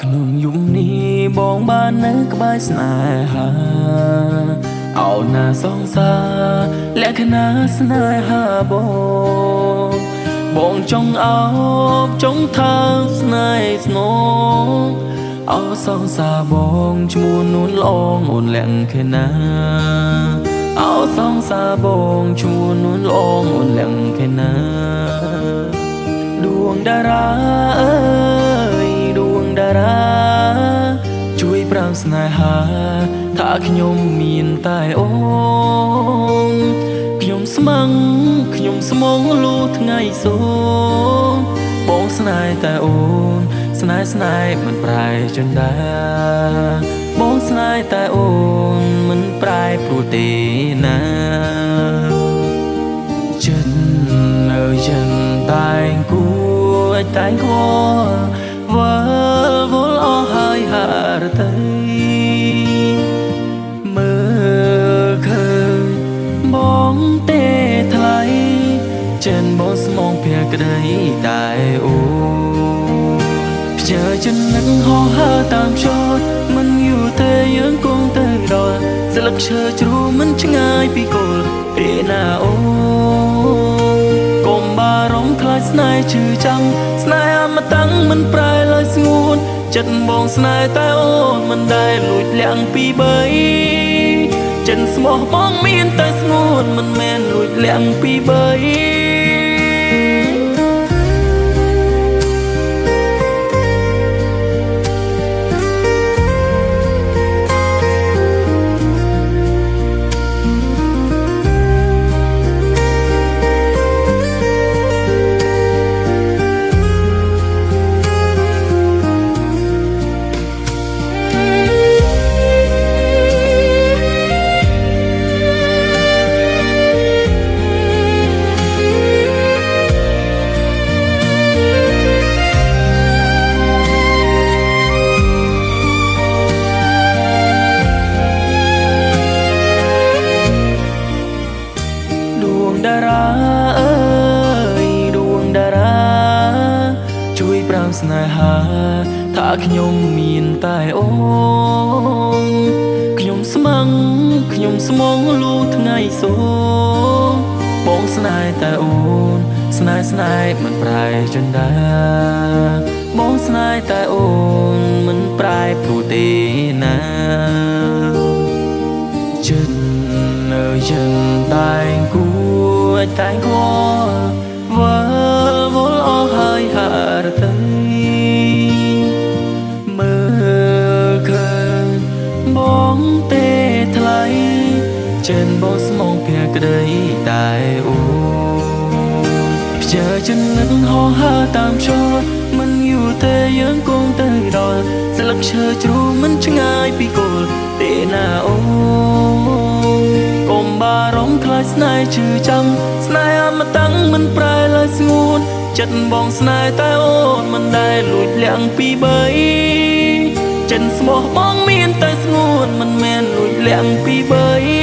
ក្នុងយប់នេះបងបាននៅក្បែរស្នេហាអោណាសងសារលក្ខណៈស្នេហាបងចង់អោបចង់ថាស្នេហ៍ស្នោអោសងសារបងឈ្មោះនួនល្អងអូនលក្ខណៈអោសងសារបងឈ្មោះនួនល្អងអូនលក្ខណៈដួងតារាអើយដួងតារាជួយប្រាំស្នេហាថាខ្ញុំមានតែអូនខ្ញុំស្មឹងខ្ញុំស្មងលូថ្ងៃសូមបងស្នេហ៍តែអូនស្នេហ៍មិនប្រែចិនដាបងស្នេហ៍តែអូនមិនប្រែព្រោះទេណាចិត្តនៅចិត្តតែងគួរតែងគួរវល់អស់ហើយហារទៅមើលឃើញបងទេថ្លៃចិនបងស្មងភក្តីតែអូភ្ជើចំណឹកហោះហើរតាមឈរមិនយូរទេយើងគង់ទៅដល់ស្លឹកឈើជ្រុះមិនឆ្ងាយពីគល់ទេណាអូកុំបារម្ភខ្លាចស្នេហ៍ឈឺចាំស្នេហ៍អមតៈមិនប្រែឡើយស្ងួនចិត្តបងស្នេហ៍តែអូនមិនដែលលួចលាក់ពីបីចិនស្មោះបងមានតែស្ងួនមិនមែនលួចលាក់ពីបីតារាអើយដួងតារាជួយប្រាំស្នេហាថាខ្ញុំមានតែអូនខ្ញុំស្មឹងខ្ញុំស្មងលូថ្ងៃសូមបងស្នេហ៍តែអូនស្នេហ៍មិនប្រែចិនដាបងស្នេហ៍តែអូនមិនប្រែព្រោះទេណាចិត្តនៅចិត្តតែងគួរតែងគួរវល់អស់ហើយហារទៅមើលឃើញបងទេថ្លៃចិនបងស្មងភក្តីតែអូភ្ជើចំណឹកហោះហើរតាមឈរមិនយូរទេយើងគង់ទៅដល់ស្លឹកឈើជ្រុះមិនឆ្ងាយពីគល់ទេណាអូកុំបារម្ភខ្លាចស្នេហ៍ឈឺចាំស្នេហ៍អមតៈមិនប្រែឡើយស្ងួនចិត្តបងស្នេហ៍តែអូនមិនដែលលួចលាក់ពីបីចិនស្មោះបងមានតែស្ងួនមិនមែនលួចលាក់ពីបី